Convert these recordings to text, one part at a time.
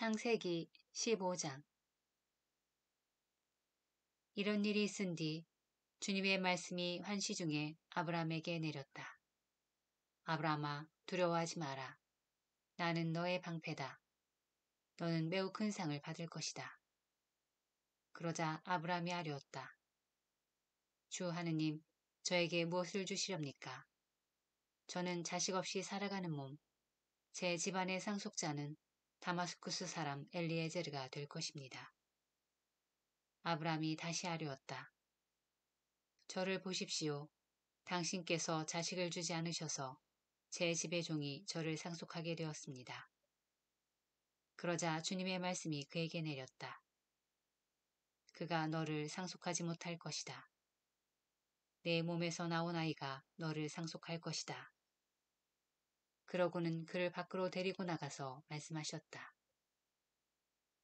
창세기 15장. 이런 일이 있은 뒤 주님의 말씀이 환시 중에 아브람에게 내렸다. 아브람아, 두려워하지 마라. 나는 너의 방패다. 너는 매우 큰 상을 받을 것이다. 그러자 아브람이 아뢰었다. 주 하느님, 저에게 무엇을 주시렵니까? 저는 자식 없이 살아가는 몸, 제 집안의 상속자는 다마스쿠스 사람 엘리에제르가 될 것입니다. 아브람이 다시 아뢰었다. 저를 보십시오. 당신께서 자식을 주지 않으셔서 제 집의 종이 저를 상속하게 되었습니다. 그러자 주님의 말씀이 그에게 내렸다. 그가 너를 상속하지 못할 것이다. 내 몸에서 나온 아이가 너를 상속할 것이다. 그러고는 그를 밖으로 데리고 나가서 말씀하셨다.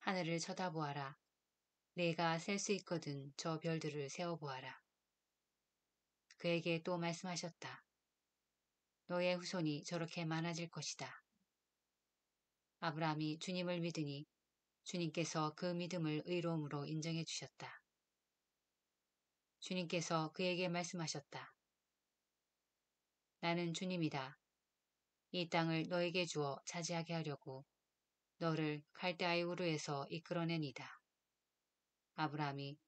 하늘을 쳐다보아라. 내가 셀 수 있거든 저 별들을 세어보아라. 그에게 또 말씀하셨다. 너의 후손이 저렇게 많아질 것이다. 아브라함이 주님을 믿으니 주님께서 그 믿음을 의로움으로 인정해 주셨다. 주님께서 그에게 말씀하셨다. 나는 주님이다. 이 땅을 너에게 주어 차지하게 하려고 너를 갈대아의 우르에서 이끌어내니다. 아브라함이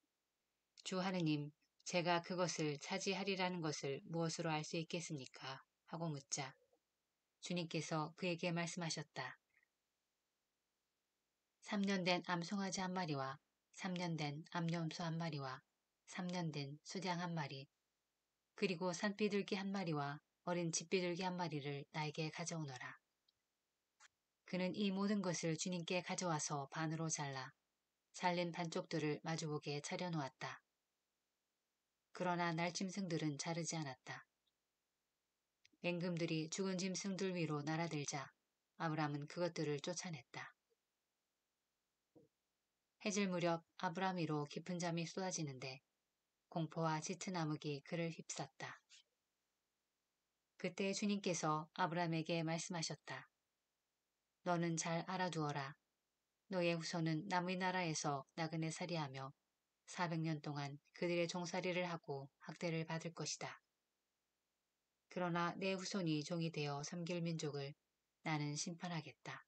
주 하느님, 제가 그것을 차지하리라는 것을 무엇으로 알 수 있겠습니까? 하고 묻자 주님께서 그에게 말씀하셨다. 3년 된 암송아지 한 마리와 3년 된 암염소 한 마리와 3년 된 수장 한 마리, 그리고 산비둘기 한 마리와 어린 집비둘기 한 마리를 나에게 가져오너라. 그는 이 모든 것을 주님께 가져와서 반으로 잘라 잘린 반쪽들을 마주보게 차려놓았다. 그러나 날짐승들은 자르지 않았다. 맹금들이 죽은 짐승들 위로 날아들자 아브람은 그것들을 쫓아냈다. 해질 무렵 아브람 위로 깊은 잠이 쏟아지는데 공포와 짙은 암흑이 그를 휩쌌다. 그때 주님께서 아브람에게 말씀하셨다. 너는 잘 알아두어라. 너의 후손은 남의 나라에서 나그네 살이하며 400년 동안 그들의 종살이를 하고 학대를 받을 것이다. 그러나 내 후손이 종이 되어 섬길 민족을 나는 심판하겠다.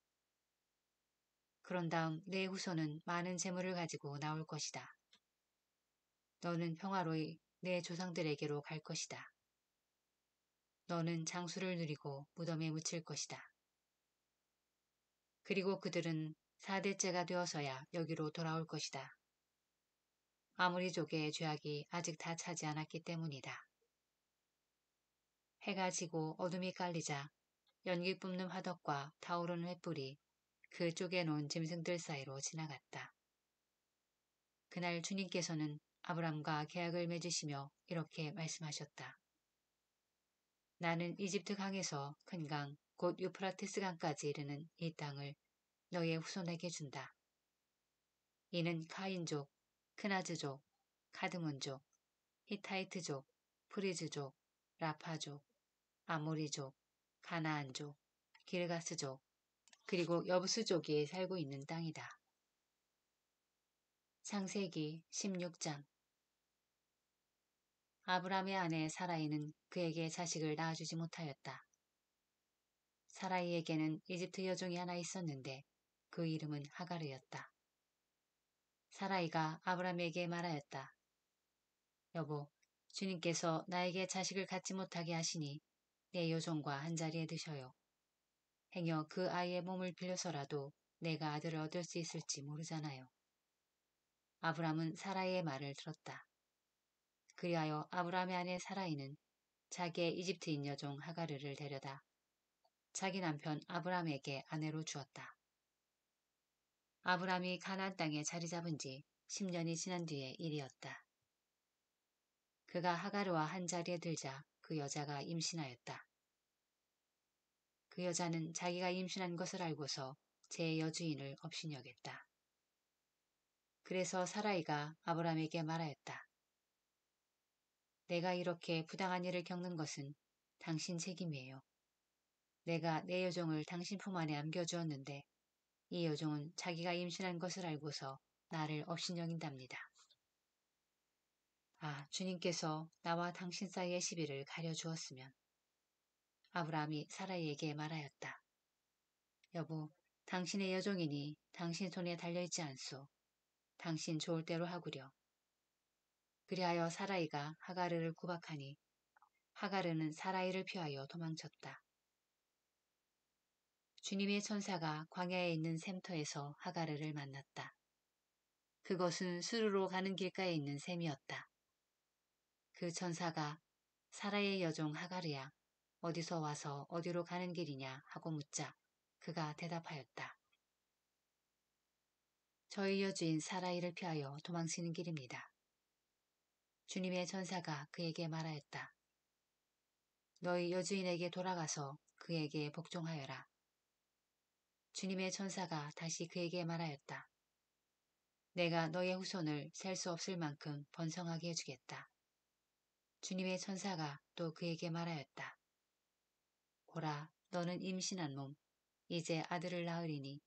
그런 다음 내 후손은 많은 재물을 가지고 나올 것이다. 너는 평화로이 내 조상들에게로 갈 것이다. 너는 장수를 누리고 무덤에 묻힐 것이다. 그리고 그들은 4대째가 되어서야 여기로 돌아올 것이다. 아모리족의 죄악이 아직 다 차지 않았기 때문이다. 해가 지고 어둠이 깔리자 연기 뿜는 화덕과 타오르는 횃불이 그 쪼개 놓은 짐승들 사이로 지나갔다. 그날 주님께서는 아브람과 계약을 맺으시며 이렇게 말씀하셨다. 나는 이집트 강에서 큰 강, 곧 유프라테스 강까지 이르는 이 땅을 너의 후손에게 준다. 이는 카인족, 크나즈족, 카드몬족, 히타이트족, 프리즈족, 라파족, 아모리족, 가나안족, 기르가스족, 그리고 여부스족이 살고 있는 땅이다. 창세기 16장. 아브람의 아내 사라이는 그에게 자식을 낳아주지 못하였다. 사라이에게는 이집트 여종이 하나 있었는데 그 이름은 하가르였다. 사라이가 아브람에게 말하였다. 여보, 주님께서 나에게 자식을 갖지 못하게 하시니 내 여종과 한자리에 드셔요. 행여 그 아이의 몸을 빌려서라도 내가 아들을 얻을 수 있을지 모르잖아요. 아브람은 사라이의 말을 들었다. 그리하여 아브람의 아내 사라이는 자기의 이집트인 여종 하가르를 데려다 자기 남편 아브람에게 아내로 주었다. 아브람이 가나안 땅에 자리 잡은 지 10년이 지난 뒤의 일이었다. 그가 하가르와 한자리에 들자 그 여자가 임신하였다. 그 여자는 자기가 임신한 것을 알고서 제 여주인을 업신여겼다. 그래서 사라이가 아브람에게 말하였다. 내가 이렇게 부당한 일을 겪는 것은 당신 책임이에요. 내가 내 여종을 당신 품 안에 안겨주었는데 이 여종은 자기가 임신한 것을 알고서 나를 업신여긴답니다. 아, 주님께서 나와 당신 사이의 시비를 가려주었으면. 아브라함이 사라이에게 말하였다. 여보, 당신의 여종이니 당신 손에 달려있지 않소. 당신 좋을 대로 하구려. 그리하여 사라이가 하가르를 구박하니 하가르는 사라이를 피하여 도망쳤다. 주님의 천사가 광야에 있는 샘터에서 하가르를 만났다. 그것은 수르로 가는 길가에 있는 샘이었다. 그 천사가 사라의 여종 하가르야, 어디서 와서 어디로 가는 길이냐 하고 묻자 그가 대답하였다. 저희 여주인 사라이를 피하여 도망치는 길입니다. 주님의 천사가 그에게 말하였다. 너희 여주인에게 돌아가서 그에게 복종하여라. 주님의 천사가 다시 그에게 말하였다. 내가 너의 후손을 셀 수 없을 만큼 번성하게 해주겠다. 주님의 천사가 또 그에게 말하였다. 보라, 너는 임신한 몸, 이제 아들을 낳으리니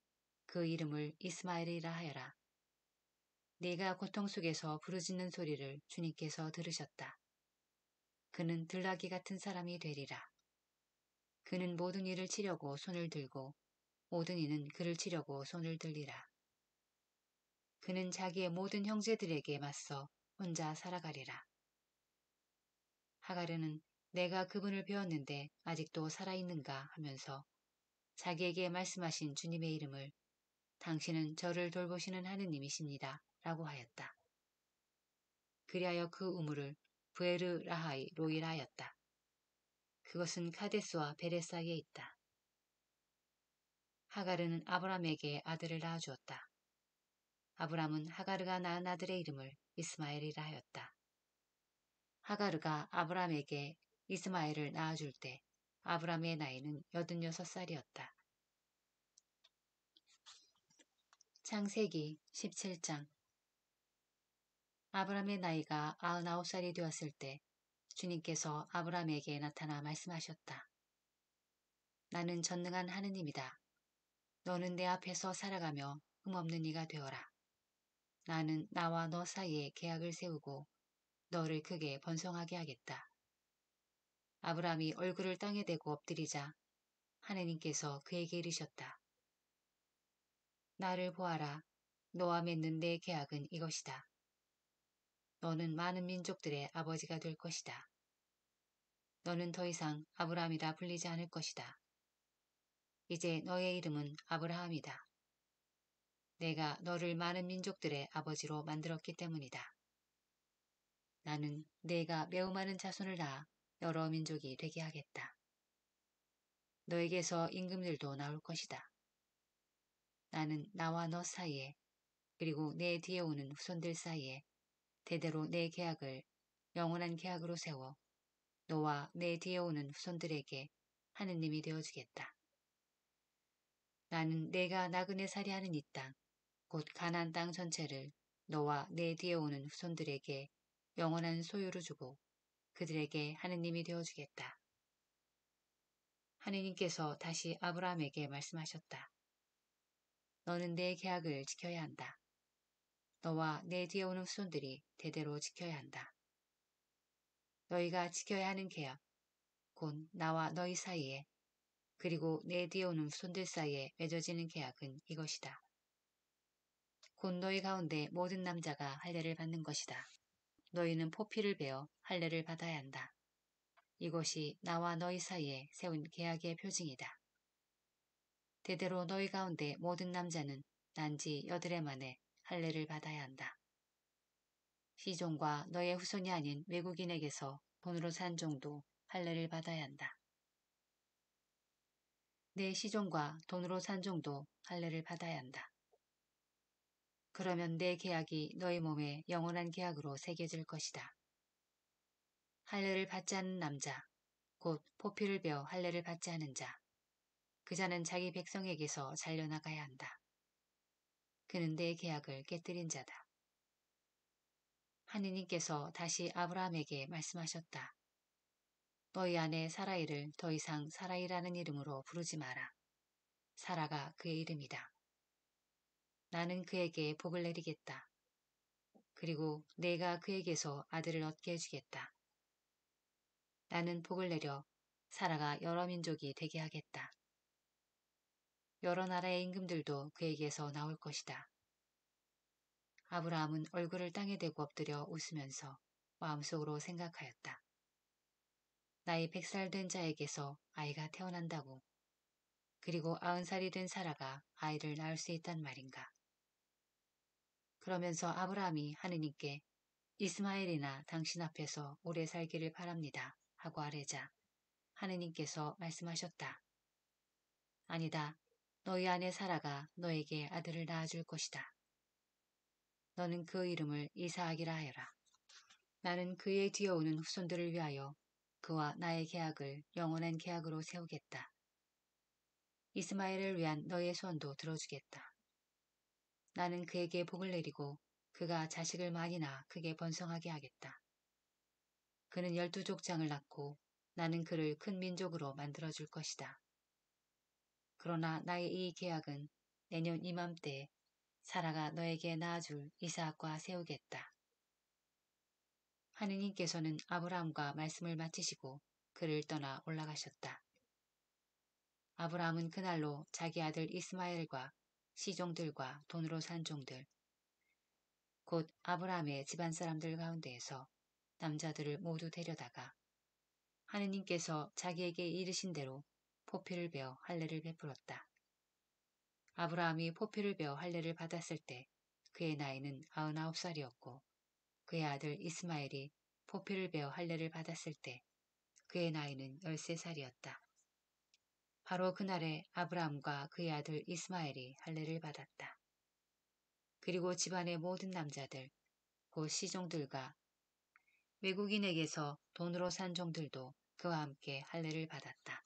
그 이름을 이스마엘이라 하여라. 네가 고통 속에서 부르짖는 소리를 주님께서 들으셨다. 그는 들나귀 같은 사람이 되리라. 그는 모든 일을 치려고 손을 들고 모든 이는 그를 치려고 손을 들리라. 그는 자기의 모든 형제들에게 맞서 혼자 살아가리라. 하가르는 내가 그분을 배웠는데 아직도 살아있는가 하면서 자기에게 말씀하신 주님의 이름을 당신은 저를 돌보시는 하느님이십니다. 라고 하였다. 그리하여 그 우물을 부에르 라하이 로이라 하였다. 그것은 카데스와 베레 사이에 있다. 하가르는 아브람에게 아들을 낳아주었다. 아브람은 하가르가 낳은 아들의 이름을 이스마엘이라 하였다. 하가르가 아브람에게 이스마엘을 낳아줄 때 아브람의 나이는 86살이었다. 창세기 17장. 아브람의 나이가 99살이 되었을 때 주님께서 아브람에게 나타나 말씀하셨다. 나는 전능한 하느님이다. 너는 내 앞에서 살아가며 흠없는 이가 되어라. 나는 나와 너 사이에 계약을 세우고 너를 크게 번성하게 하겠다. 아브람이 얼굴을 땅에 대고 엎드리자 하느님께서 그에게 이르셨다. 나를 보아라. 너와 맺는 내 계약은 이것이다. 너는 많은 민족들의 아버지가 될 것이다. 너는 더 이상 아브람이라 불리지 않을 것이다. 이제 너의 이름은 아브라함이다. 내가 너를 많은 민족들의 아버지로 만들었기 때문이다. 나는 내가 매우 많은 자손을 낳아 여러 민족이 되게 하겠다. 너에게서 임금들도 나올 것이다. 나는 나와 너 사이에 그리고 내 뒤에 오는 후손들 사이에 대대로 내 계약을 영원한 계약으로 세워 너와 내 뒤에 오는 후손들에게 하느님이 되어주겠다. 나는 내가 나그네 살이하는 이 땅, 곧 가나안 땅 전체를 너와 내 뒤에 오는 후손들에게 영원한 소유로 주고 그들에게 하느님이 되어주겠다. 하느님께서 다시 아브라함에게 말씀하셨다. 너는 내 계약을 지켜야 한다. 너와 내 뒤에 오는 후손들이 대대로 지켜야 한다. 너희가 지켜야 하는 계약, 곧 나와 너희 사이에 그리고 내 뒤에 오는 후손들 사이에 맺어지는 계약은 이것이다. 곧 너희 가운데 모든 남자가 할례를 받는 것이다. 너희는 포피를 베어 할례를 받아야 한다. 이것이 나와 너희 사이에 세운 계약의 표징이다. 대대로 너희 가운데 모든 남자는 난지 8해 만에 할례를 받아야 한다. 시종과 너의 후손이 아닌 외국인에게서 돈으로 산 종도 할례를 받아야 한다. 내 시종과 돈으로 산 종도 할례를 받아야 한다. 그러면 내 계약이 너희 몸에 영원한 계약으로 새겨질 것이다. 할례를 받지 않는 남자, 곧 포피를 베어 할례를 받지 않은 자, 그 자는 자기 백성에게서 잘려나가야 한다. 그는 내 계약을 깨뜨린 자다. 하느님께서 다시 아브라함에게 말씀하셨다. 너희 아내 사라이를 더 이상 사라이라는 이름으로 부르지 마라. 사라가 그의 이름이다. 나는 그에게 복을 내리겠다. 그리고 내가 그에게서 아들을 얻게 해주겠다. 나는 복을 내려 사라가 여러 민족이 되게 하겠다. 여러 나라의 임금들도 그에게서 나올 것이다. 아브라함은 얼굴을 땅에 대고 엎드려 웃으면서 마음속으로 생각하였다. 나이 100살 된 자에게서 아이가 태어난다고. 그리고 90살이 된 사라가 아이를 낳을 수 있단 말인가. 그러면서 아브라함이 하느님께 이스마엘이나 당신 앞에서 오래 살기를 바랍니다 하고 아뢰자 하느님께서 말씀하셨다. 아니다. 너희 아내 사라가 너에게 아들을 낳아줄 것이다. 너는 그 이름을 이사학이라 하여라. 나는 그의 뒤에 오는 후손들을 위하여 그와 나의 계약을 영원한 계약으로 세우겠다. 이스마엘을 위한 너의 소원도 들어주겠다. 나는 그에게 복을 내리고 그가 자식을 많이나 크게 번성하게 하겠다. 그는 12족장을 낳고 나는 그를 큰 민족으로 만들어줄 것이다. 그러나 나의 이 계약은 내년 이맘때에 사라가 너에게 낳아줄 이삭과 세우겠다. 하느님께서는 아브라함과 말씀을 마치시고 그를 떠나 올라가셨다. 아브라함은 그날로 자기 아들 이스마엘과 시종들과 돈으로 산 종들, 곧 아브라함의 집안 사람들 가운데에서 남자들을 모두 데려다가 하느님께서 자기에게 이르신 대로 포피를 베어 할례를 베풀었다. 아브라함이 포피를 베어 할례를 받았을 때 그의 나이는 99살이었고 그의 아들 이스마엘이 포피를 베어 할례를 받았을 때 그의 나이는 13살이었다. 바로 그날에 아브라함과 그의 아들 이스마엘이 할례를 받았다. 그리고 집안의 모든 남자들, 곧 시종들과 외국인에게서 돈으로 산 종들도 그와 함께 할례를 받았다.